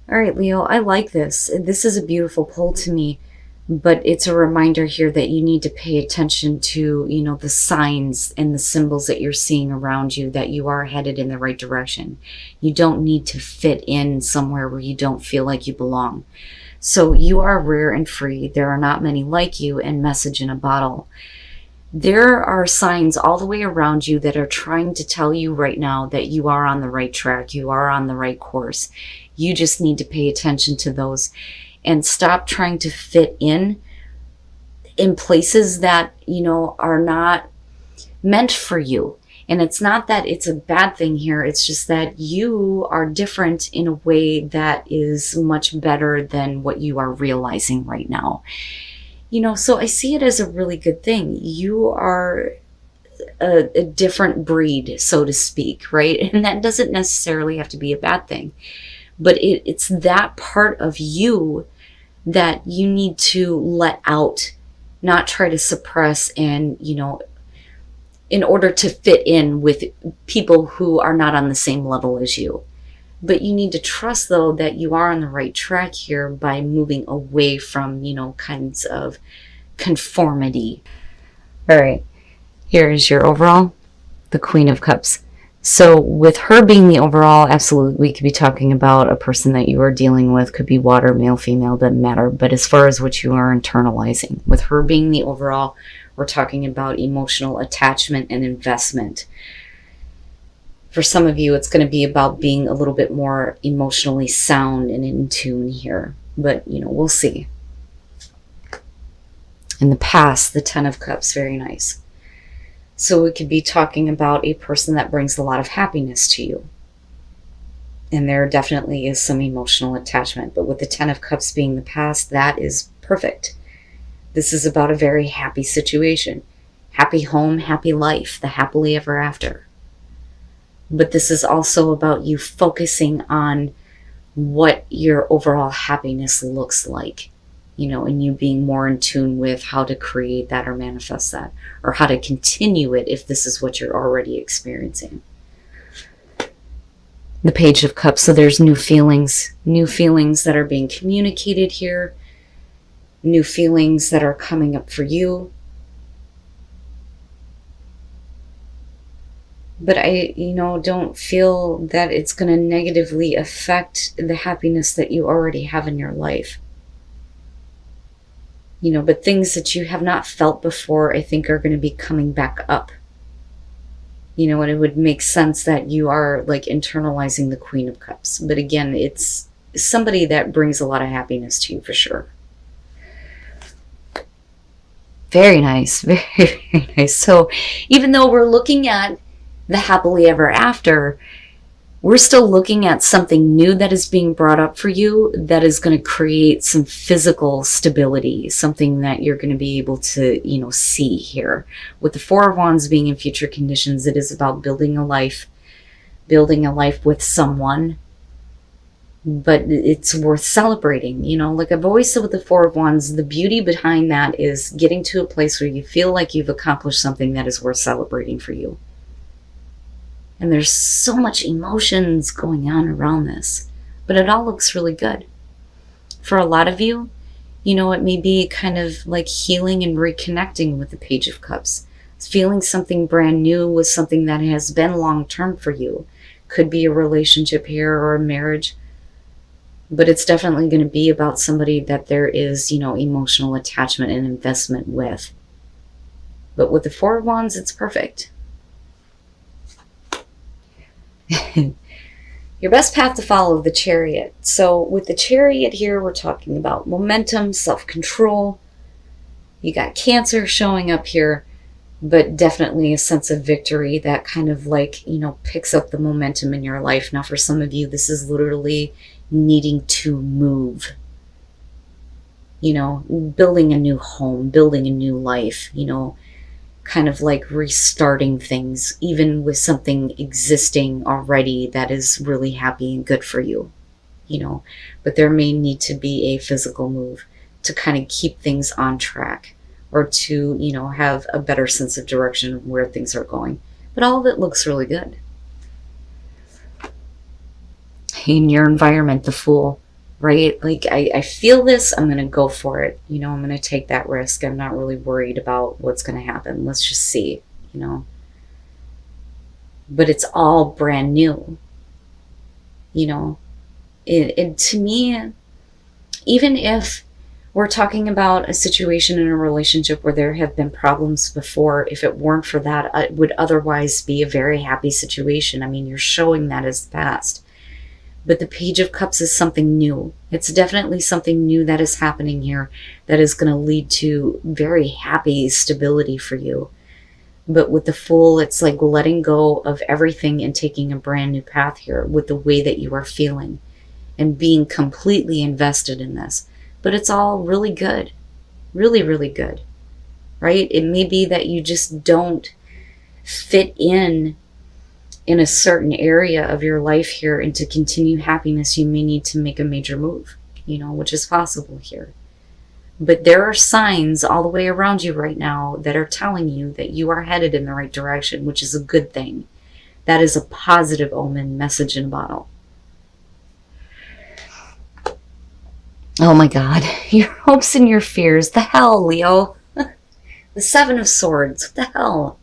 All right, Leo, I like this. This is a beautiful pull to me, but it's a reminder here that you need to pay attention to, the signs and the symbols that you're seeing around you, that you are headed in the right direction. You don't need to fit in somewhere where you don't feel like you belong. So you are rare and free. There are not many like you, and message in a bottle. There are signs all the way around you that are trying to tell you right now that you are on the right track, you are on the right course. You just need to pay attention to those and stop trying to fit in places that, are not meant for you. And it's not that it's a bad thing here, it's just that you are different in a way that is much better than what you are realizing right now. So I see it as a really good thing. You are a different breed, so to speak, right? And that doesn't necessarily have to be a bad thing. But it's that part of you that you need to let out, not try to suppress and, in order to fit in with people who are not on the same level as you. But you need to trust, though, that you are on the right track here by moving away from, kinds of conformity. All right, here is your overall, the Queen of Cups. So with her being the overall, absolutely, we could be talking about a person that you are dealing with. Could be water, male, female, doesn't matter. But as far as what you are internalizing, with her being the overall, we're talking about emotional attachment and investment. For some of you, it's going to be about being a little bit more emotionally sound and in tune here. But, we'll see. In the past, the Ten of Cups, very nice. So we could be talking about a person that brings a lot of happiness to you. And there definitely is some emotional attachment. But with the Ten of Cups being the past, that is perfect. This is about a very happy situation. Happy home, happy life, the happily ever after. But this is also about you focusing on what your overall happiness looks like, and you being more in tune with how to create that or manifest that, or how to continue it if this is what you're already experiencing. The Page of Cups, so there's new feelings that are being communicated here, new feelings that are coming up for you. But I, don't feel that it's going to negatively affect the happiness that you already have in your life. But things that you have not felt before, I think, are going to be coming back up. And it would make sense that you are like internalizing the Queen of Cups. But again, it's somebody that brings a lot of happiness to you for sure. Very nice. Very, very nice. So even though we're looking at the happily ever after, we're still looking at something new that is being brought up for you that is going to create some physical stability, something that you're going to be able to, see here. With the Four of Wands being in future conditions, it is about building a life with someone, but it's worth celebrating. Like I've always said with the Four of Wands, the beauty behind that is getting to a place where you feel like you've accomplished something that is worth celebrating for you. And there's so much emotions going on around this, but it all looks really good. For a lot of you, it may be kind of like healing and reconnecting with the Page of Cups. It's feeling something brand new with something that has been long-term for you. Could be a relationship here or a marriage, but it's definitely going to be about somebody that there is, emotional attachment and investment with. But with the Four of Wands, it's perfect. Your best path to follow, the Chariot. So with the Chariot here, we're talking about momentum, self-control. You got Cancer showing up here, but definitely a sense of victory that kind of like, picks up the momentum in your life. Now for some of you, this is literally needing to move. Building a new home, building a new life, kind of like restarting things, even with something existing already that is really happy and good for you, but there may need to be a physical move to kind of keep things on track, or to, have a better sense of direction of where things are going. But all of it looks really good. In your environment, the Fool. right? Like, I feel this, I'm going to go for it. You know, I'm going to take that risk. I'm not really worried about what's going to happen. Let's just see, you know. But it's all brand new, you know. It to me, even if we're talking about a situation in a relationship where there have been problems before, if it weren't for that, it would otherwise be a very happy situation. I mean, you're showing that as the past. But the Page of Cups is something new. It's definitely something new that is happening here that is going to lead to very happy stability for you. But with the Fool, it's like letting go of everything and taking a brand new path here with the way that you are feeling and being completely invested in this. But it's all really good. Really, really good. Right? It may be that you just don't fit in a certain area of your life here, and to continue happiness, you may need to make a major move, you know, which is possible here. But there are signs all the way around you right now that are telling you that you are headed in the right direction, which is a good thing. That is a positive omen, message in a bottle. Oh my God, your hopes and your fears. The hell, Leo. The Seven of Swords. What the hell?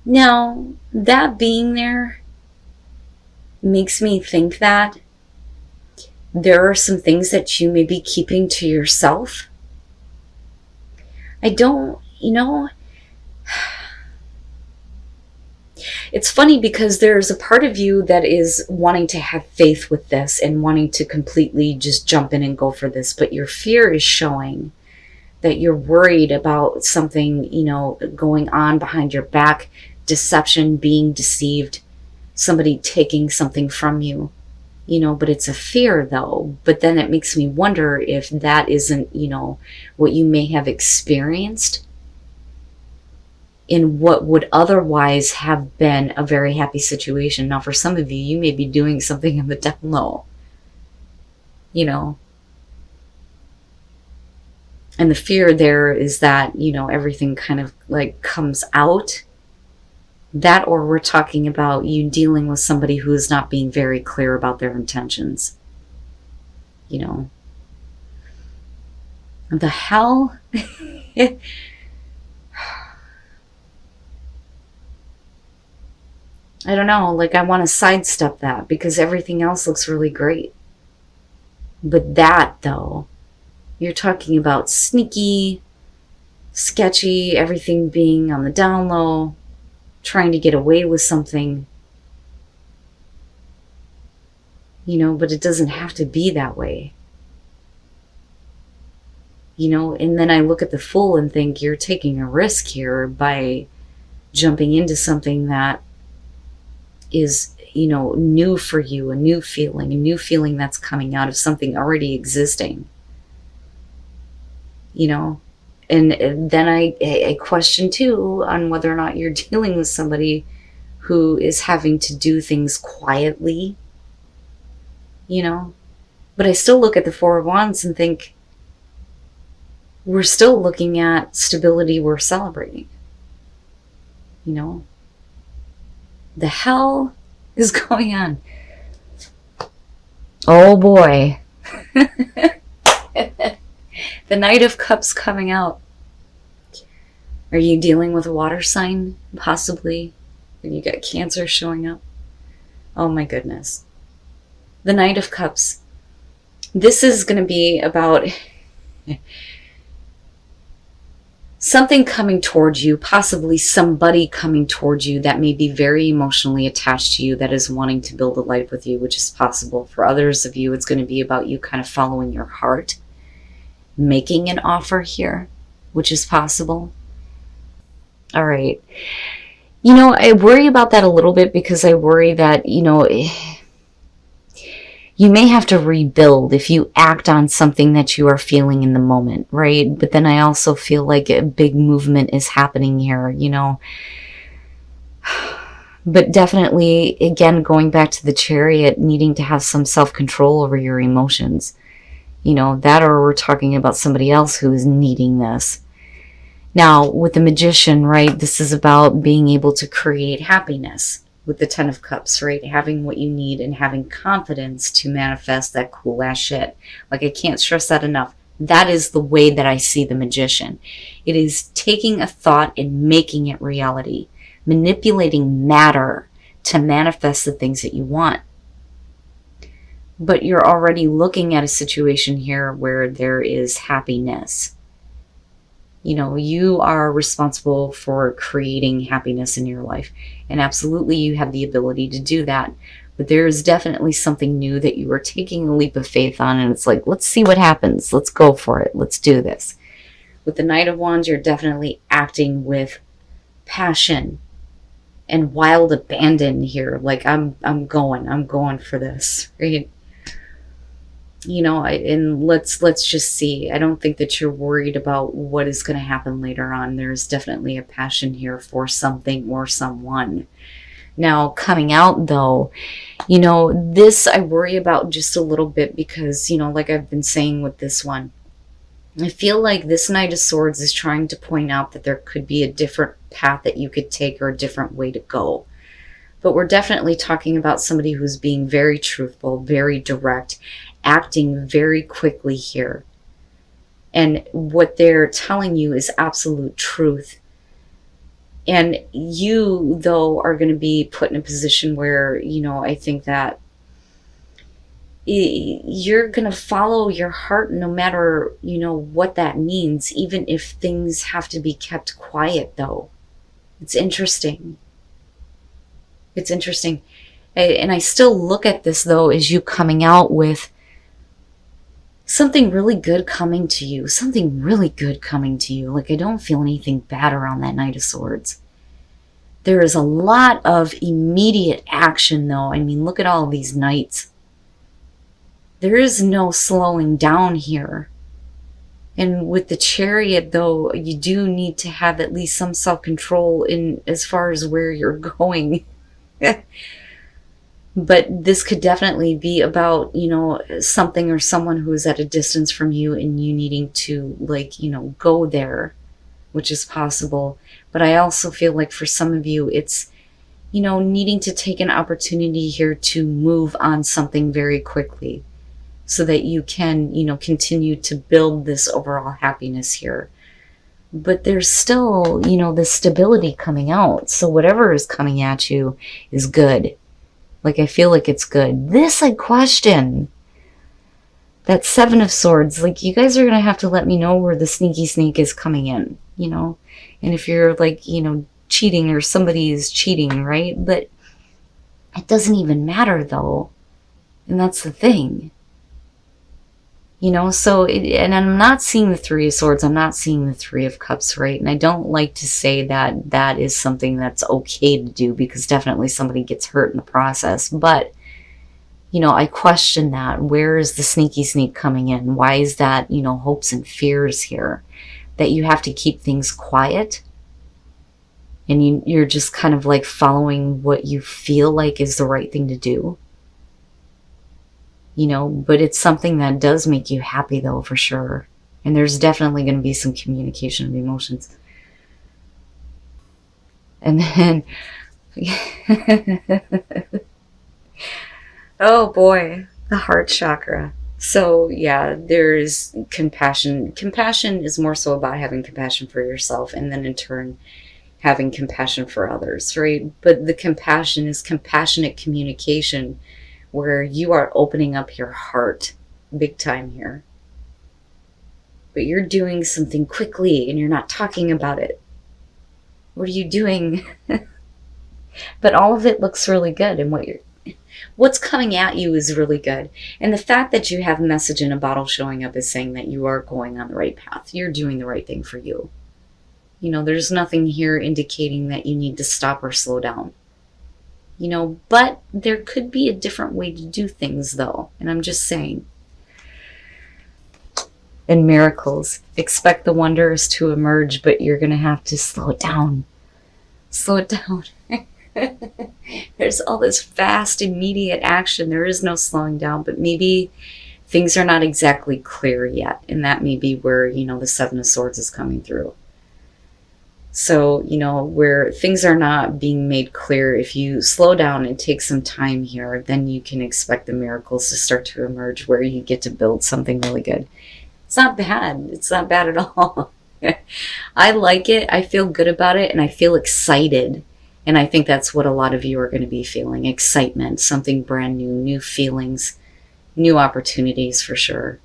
Now, that being there makes me think that there are some things that you may be keeping to yourself. I don't, you know, it's funny because there's a part of you that is wanting to have faith with this and wanting to completely just jump in and go for this, but your fear is showing that you're worried about something, you know, going on behind your back, deception, being deceived, somebody taking something from you, you know, but it's a fear though. But then it makes me wonder if that isn't, you know, what you may have experienced in what would otherwise have been a very happy situation. Now, for some of you, you may be doing something in the down low, you know. And the fear there is that, you know, everything kind of like comes out. That, or we're talking about you dealing with somebody who is not being very clear about their intentions. You know. The hell? I don't know, like I want to sidestep that because everything else looks really great. But that, though, you're talking about sneaky, sketchy, everything being on the down low, trying to get away with something. You know, but it doesn't have to be that way. You know, and then I look at the Fool and think you're taking a risk here by jumping into something that is, you know, new for you, a new feeling that's coming out of something already existing. You know, and then I question too on whether or not you're dealing with somebody who is having to do things quietly, you know. But I still look at the Four of Wands and think we're still looking at stability, we're celebrating, you know. The hell is going on? Oh boy. The Knight of Cups coming out. Are you dealing with a water sign, possibly? And you got Cancer showing up? Oh my goodness. The Knight of Cups. This is going to be about something coming towards you, possibly somebody coming towards you that may be very emotionally attached to you, that is wanting to build a life with you, which is possible. For others of you, it's going to be about you kind of following your heart, making an offer here, which is possible. All right. You know, I worry about that a little bit because I worry that, you know, you may have to rebuild if you act on something that you are feeling in the moment, right? But then I also feel like a big movement is happening here, you know. But definitely, again, going back to the Chariot, needing to have some self-control over your emotions. You know, that, or we're talking about somebody else who is needing this. Now, with the Magician, right, this is about being able to create happiness. with the Ten of Cups, right? Having what you need and having confidence to manifest that cool ass shit. Like, I can't stress that enough. That is the way that I see the magician. It is taking a thought and making it reality, manipulating matter to manifest the things that you want. But you're already looking at a situation here where there is happiness. You know, you are responsible for creating happiness in your life. And absolutely you have the ability to do that. But there is definitely something new that you are taking a leap of faith on. And it's like, let's see what happens. Let's go for it. Let's do this. With the Knight of Wands, you're definitely acting with passion and wild abandon here. Like, I'm going for this, right? You know, and let's just see. I don't think that you're worried about what is going to happen later on. There's definitely a passion here for something or someone. Now, coming out though, you know, this I worry about just a little bit because, you know, like I've been saying with this one, I feel like this Knight of Swords is trying to point out that there could be a different path that you could take or a different way to go. But we're definitely talking about somebody who's being very truthful, very direct, acting very quickly here. And what they're telling you is absolute truth. And you, though, are going to be put in a position where, you know, I think that you're going to follow your heart no matter, you know, what that means, even if things have to be kept quiet, though. It's interesting. It's interesting. And I still look at this, though, as you coming out with something really good coming to you. Something really good coming to you. Like, I don't feel anything bad around that Knight of Swords. There is a lot of immediate action, though. I mean, look at all of these knights. There is no slowing down here. And with the Chariot, though, you do need to have at least some self-control in as far as where you're going. But this could definitely be about, you know, something or someone who is at a distance from you and you needing to, like, you know, go there, which is possible. But I also feel like for some of you, it's, you know, needing to take an opportunity here to move on something very quickly so that you can, you know, continue to build this overall happiness here. But there's still, you know, this stability coming out. So whatever is coming at you is good. Like, I feel like it's good. This I question. That Seven of Swords, like, you guys are going to have to let me know where the sneaky sneak is coming in, you know? And if you're, like, you know, cheating or somebody is cheating, right? But it doesn't even matter, though. And that's the thing. You know, so, and I'm not seeing the Three of Swords. I'm not seeing the Three of Cups, right? And I don't like to say that that is something that's okay to do because definitely somebody gets hurt in the process. But, you know, I question that. Where is the sneaky sneak coming in? Why is that, you know, hopes and fears here? That you have to keep things quiet? And you're just kind of like following what you feel like is the right thing to do? You know, but it's something that does make you happy, though, for sure. And there's definitely going to be some communication of emotions. And then, oh boy, the heart chakra. So yeah, there's compassion. Compassion is more so about having compassion for yourself and then in turn having compassion for others, right? But the compassion is compassionate communication where you are opening up your heart big time here. But you're doing something quickly and you're not talking about it. What are you doing? But all of it looks really good, and what's coming at you is really good. And the fact that you have a message in a bottle showing up is saying that you are going on the right path. You're doing the right thing for you. You know, there's nothing here indicating that you need to stop or slow down. You know, but there could be a different way to do things, though. And I'm just saying. In miracles, expect the wonders to emerge, but you're going to have to slow it down. Slow it down. There's all this fast, immediate action. There is no slowing down, but maybe things are not exactly clear yet. And that may be where, you know, the Seven of Swords is coming through. So, where things are not being made clear, if you slow down and take some time here, then you can expect the miracles to start to emerge where you get to build something really good. It's not bad. It's not bad at all. I like it. I feel good about it, and I feel excited. And I think that's what a lot of you are going to be feeling: excitement, something brand new, new feelings, new opportunities for sure.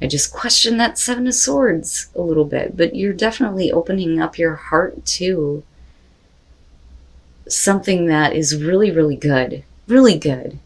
I just question that Seven of Swords a little bit, but you're definitely opening up your heart to something that is really, really good. Really good.